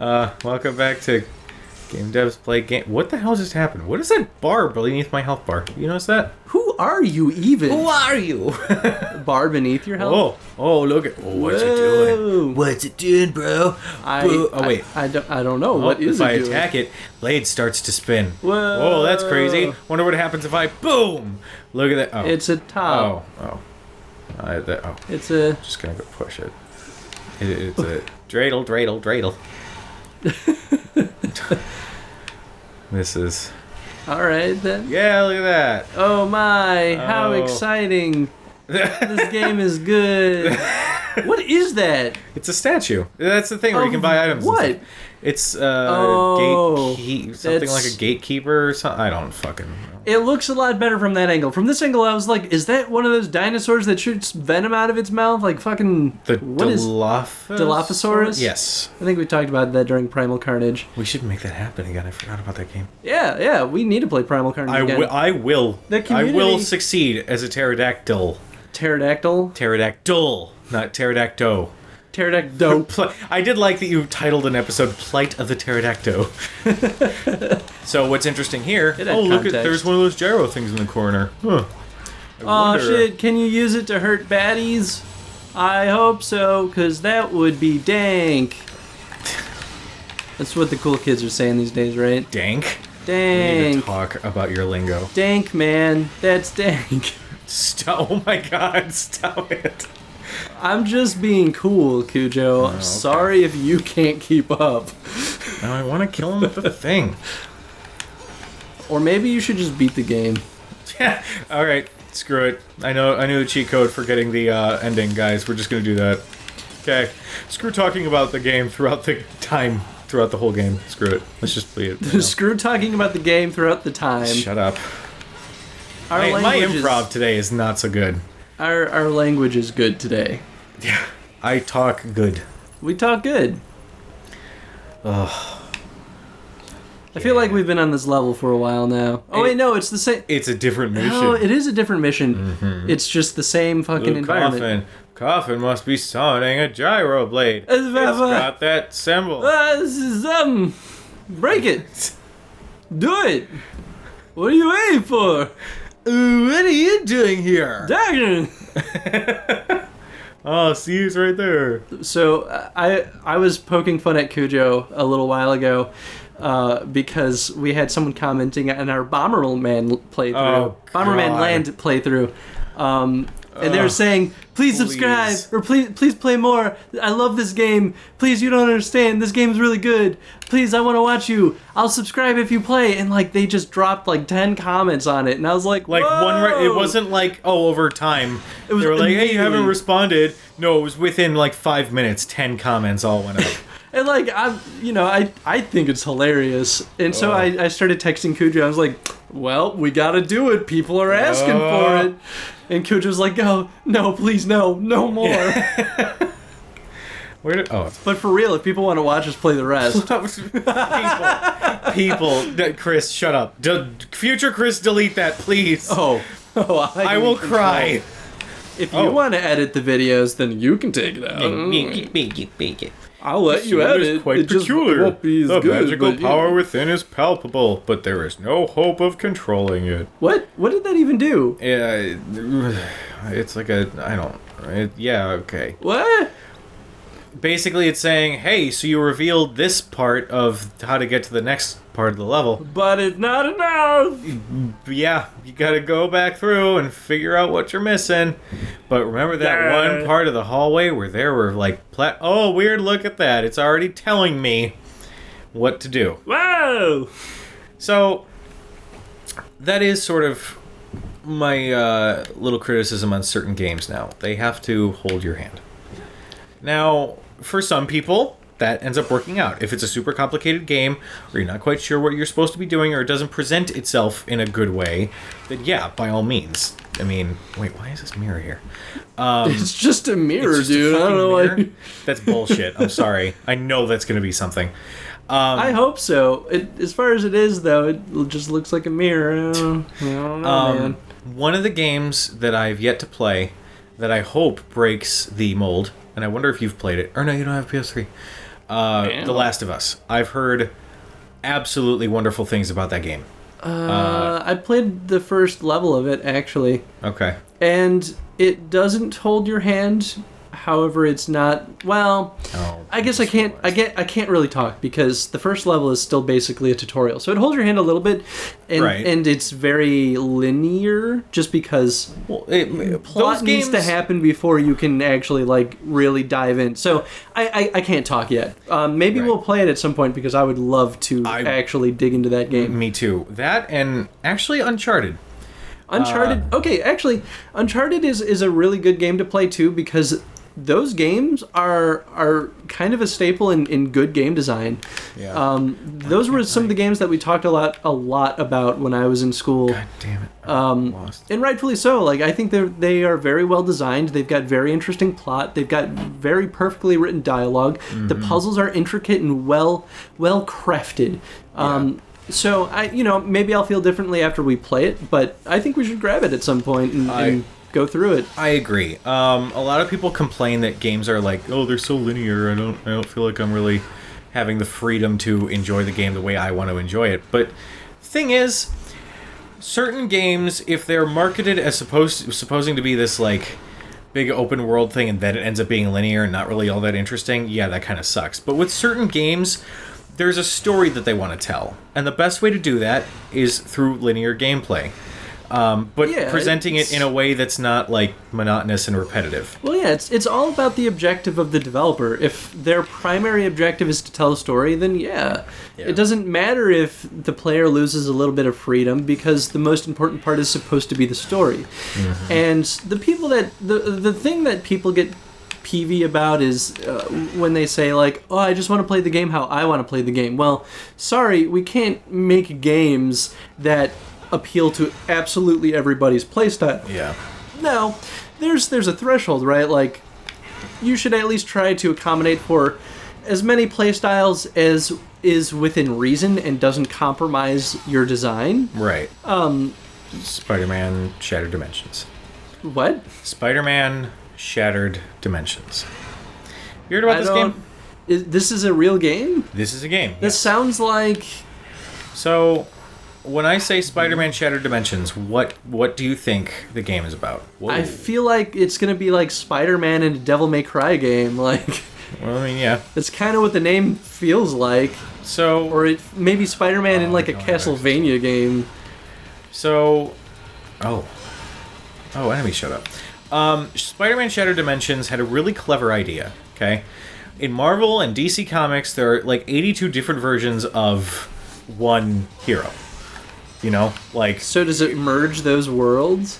Welcome back to Game Devs Play Game. What the hell just happened? What is that bar beneath my health bar? You notice that? Who are you even? Who are you? Bar beneath your health? Oh, look at what's it doing? What's it doing, bro? Wait. I don't know. What is it doing? If I attack it, blade starts to spin. Whoa, that's crazy. Wonder what happens if I boom. Look at that. Oh. It's a top. It's a. Just gonna go push it. It's a dreidel. This is... Alright then. Yeah, look at that. Oh my, how exciting. This game is good. What is that? It's a statue. That's the thing where you can buy items. What? It's something like a gatekeeper or something. I don't fucking know. It looks a lot better from that angle. From this angle, I was like, is that one of those dinosaurs that shoots venom out of its mouth? Like fucking... Dilophosaurus? Yes. I think we talked about that during Primal Carnage. We should make that happen again. I forgot about that game. Yeah, we need to play Primal Carnage again. I will. I will succeed as a pterodactyl. Pterodactyl? Pterodactyl, not pterodactyl. Pterodactyl. I did like that you titled an episode "Plight of the Pterodactyl." So what's interesting here? Look at there's one of those gyro things in the corner. Huh. Oh shit! Can you use it to hurt baddies? I hope so, cause that would be dank. That's what the cool kids are saying these days, right? Dank. Dank. We need to talk about your lingo. Dank, man. That's dank. Oh my god! Stop it. I'm just being cool, Cujo. Okay. Sorry if you can't keep up. Now I want to kill him with the thing. Or maybe you should just beat the game. Yeah. All right. Screw it. I knew the cheat code for getting the ending, guys. We're just gonna do that. Okay. Screw talking about the game throughout the whole game. Screw it. Let's just play it. Screw talking about the game throughout the time. Shut up. My improv today is not so good. Our language is good today. Yeah. I talk good. We talk good. Ugh. I feel like we've been on this level for a while now. Oh wait, no, it's the same. It's a different mission. No, it is a different mission. Mm-hmm. It's just the same fucking environment. Coffin must be summoning a gyro blade. It's got that symbol. This is break it. Do it. What are you waiting for? What are you doing here? Dragon. Oh, see, he's right there. So I was poking fun at Cujo a little while ago because we had someone commenting on our Bomberman playthrough, Bomberman Land playthrough, and they were saying, please subscribe or please play more. I love this game. Please, you don't understand. This game's really good. Please, I want to watch you. I'll subscribe if you play. And like they just dropped like 10 comments on it, and I was like, whoa! It wasn't like over time. They were like, hey, you haven't responded. No, it was within like 5 minutes. 10 comments all went up. And like I think it's hilarious, and so I started texting Cujo. I was like, well, we gotta do it. People are asking for it. And Cujo's like, oh, no, please, no more. Yeah. But for real, if people want to watch us play the rest. people, Chris, shut up. Future Chris, delete that, please. I will cry. If you want to edit the videos, then you can take it out. I'll let you edit. It quite peculiar. It won't be as the good, magical power within is palpable, but there is no hope of controlling it. What did that even do? It's like okay. What? Basically, it's saying, hey, so you revealed this part of how to get to the next part of the level. But it's not enough! Yeah, you gotta go back through and figure out what you're missing. But remember that one part of the hallway where there were, like, weird, look at that. It's already telling me what to do. Whoa! So, that is sort of my little criticism on certain games now. They have to hold your hand. Now, for some people, that ends up working out. If it's a super complicated game, or you're not quite sure what you're supposed to be doing, or it doesn't present itself in a good way, then yeah, by all means. I mean, wait, why is this mirror here? It's just a mirror, dude. I don't know why. That's bullshit. I'm sorry. I know that's going to be something. I hope so. As far as it is, though, it just looks like a mirror. I don't know, man. One of the games that I've yet to play that I hope breaks the mold, and I wonder if you've played it. Or no, you don't have PS3. The Last of Us. I've heard absolutely wonderful things about that game. I played the first level of it, actually. Okay. And it doesn't hold your hand. However, it's not. Well, I guess I can't. I can't really talk because the first level is still basically a tutorial. So it holds your hand a little bit, and it's very linear. Just because plot needs to happen before you can actually like really dive in. So I can't talk yet. Maybe we'll play it at some point because I would love to actually dig into that game. Me too. That and actually Uncharted. Okay, actually, Uncharted is a really good game to play too because those games are kind of a staple in good game design. Yeah. Those were some of the games that we talked a lot about when I was in school. God damn it. Lost. And rightfully so. Like I think they are very well designed. They've got very interesting plot. They've got very perfectly written dialogue. Mm-hmm. The puzzles are intricate and well crafted. So maybe I'll feel differently after we play it, but I think we should grab it at some point and go through it. I agree. A lot of people complain that games are like, oh, they're so linear. I don't feel like I'm really having the freedom to enjoy the game the way I want to enjoy it. But the thing is, certain games, if they're marketed as supposing to be this like big open world thing, and then it ends up being linear and not really all that interesting, yeah, that kind of sucks. But with certain games, there's a story that they want to tell, and the best way to do that is through linear gameplay. Presenting it in a way that's not like monotonous and repetitive. Well, yeah, it's all about the objective of the developer. If their primary objective is to tell a story, then it doesn't matter if the player loses a little bit of freedom because the most important part is supposed to be the story. Mm-hmm. And the thing that people get peevy about is when they say like, oh, I just want to play the game how I want to play the game. Well, sorry, we can't make games that appeal to absolutely everybody's playstyle. Yeah. No, there's a threshold, right? Like, you should at least try to accommodate for as many playstyles as is within reason and doesn't compromise your design. Right. Spider-Man Shattered Dimensions. What? Spider-Man Shattered Dimensions. You heard about this game? This is a real game? This is a game. This sounds like... So... when I say Spider-Man Shattered Dimensions, what do you think the game is about? Whoa. I feel like it's going to be like Spider-Man in a Devil May Cry game. Like, well, I mean, yeah. That's kind of what the name feels like. So, or maybe Spider-Man in like a Castlevania game. So, enemy showed up. Spider-Man Shattered Dimensions had a really clever idea, okay? In Marvel and DC Comics, there are like 82 different versions of one hero. You know, like... So does it merge those worlds?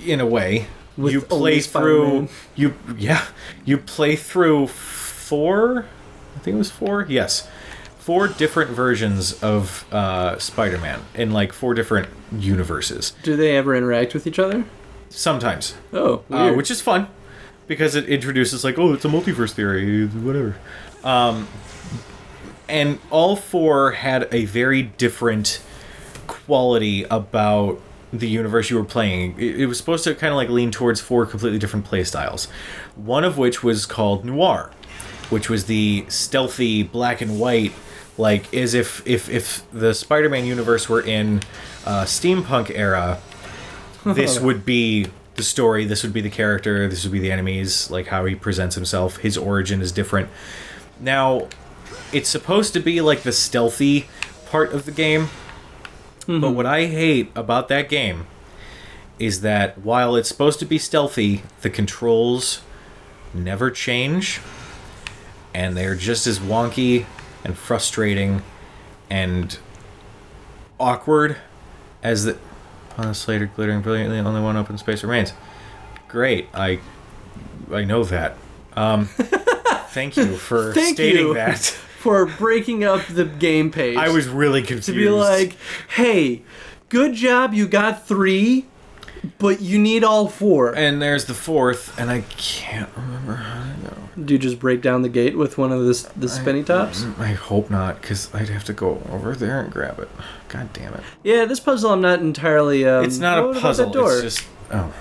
In a way. With you play through... You play through 4... I think it was 4? Yes. 4 different versions of Spider-Man in like 4 different universes. Do they ever interact with each other? Sometimes. Oh, weird. Which is fun. Because it introduces like, oh, it's a multiverse theory, whatever. And all 4 had a very different quality about the universe you were playing. It was supposed to kind of like lean towards 4 completely different play styles. One of which was called Noir, which was the stealthy black and white, like as if the Spider-Man universe were in steampunk era, this would be the story, this would be the character, this would be the enemies, like how he presents himself. His origin is different. Now, it's supposed to be like the stealthy part of the game. Mm-hmm. But what I hate about that game is that while it's supposed to be stealthy, the controls never change, and they're just as wonky and frustrating and awkward as the... On a Slater glittering brilliantly, only one open space remains. Great, I know that. Thank you for stating that. For breaking up the game page. I was really confused. To be like, hey, good job, you got 3, but you need all 4. And there's the 4th, and I can't remember how to go. Do you just break down the gate with one of the spinny tops? I hope not, because I'd have to go over there and grab it. God damn it. Yeah, this puzzle I'm not entirely... it's not a puzzle, it's just... Oh.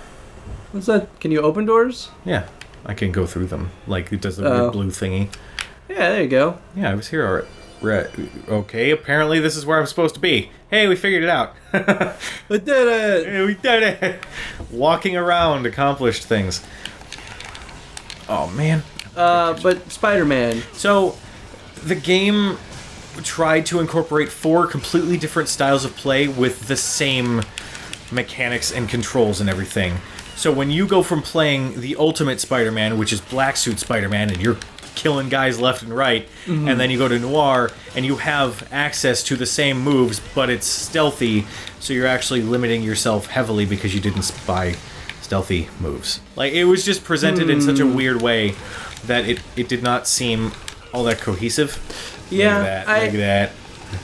What's that? Can you open doors? Yeah, I can go through them. Like, it does the weird blue thingy. Yeah, there you go. Yeah, I was here already. Okay, apparently this is where I'm supposed to be. Hey, we figured it out. We did it! Hey, we did it! Walking around accomplished things. Oh, man. But Spider-Man. So, the game tried to incorporate 4 completely different styles of play with the same mechanics and controls and everything. So when you go from playing the Ultimate Spider-Man, which is Black Suit Spider-Man, and you're killing guys left and right, and then you go to Noir, and you have access to the same moves, but it's stealthy, so you're actually limiting yourself heavily because you didn't buy stealthy moves. Like, it was just presented in such a weird way that it did not seem all that cohesive. Yeah, Look at that.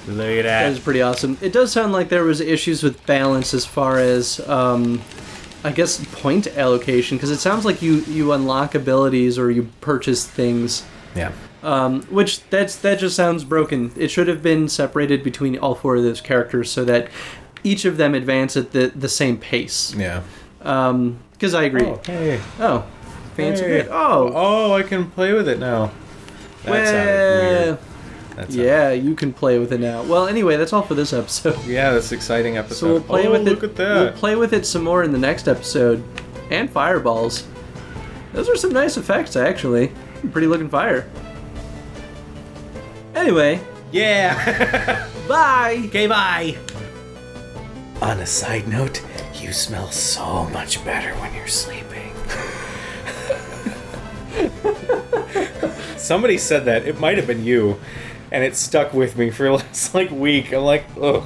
Look at that. That was pretty awesome. It does sound like there was issues with balance as far as, I guess, point allocation, because it sounds like you unlock abilities or you purchase things. Yeah. Which that just sounds broken. It should have been separated between all 4 of those characters so that each of them advance at the same pace. Yeah. Because I agree. Oh, hey. Oh, fancy Hey. good. Oh, I can play with it now. That well, sounded weird. Yeah, you can play with it now. Well, anyway, that's all for this episode. Yeah, that's an exciting episode. So we'll play with it. Look at that. We'll play with it some more in the next episode. And fireballs. Those are some nice effects, actually. Pretty looking fire. Anyway. Yeah. Bye. Okay, bye. On a side note, you smell so much better when you're sleeping. Somebody said that. It might have been you. And it stuck with me for the last, week. I'm like, ugh.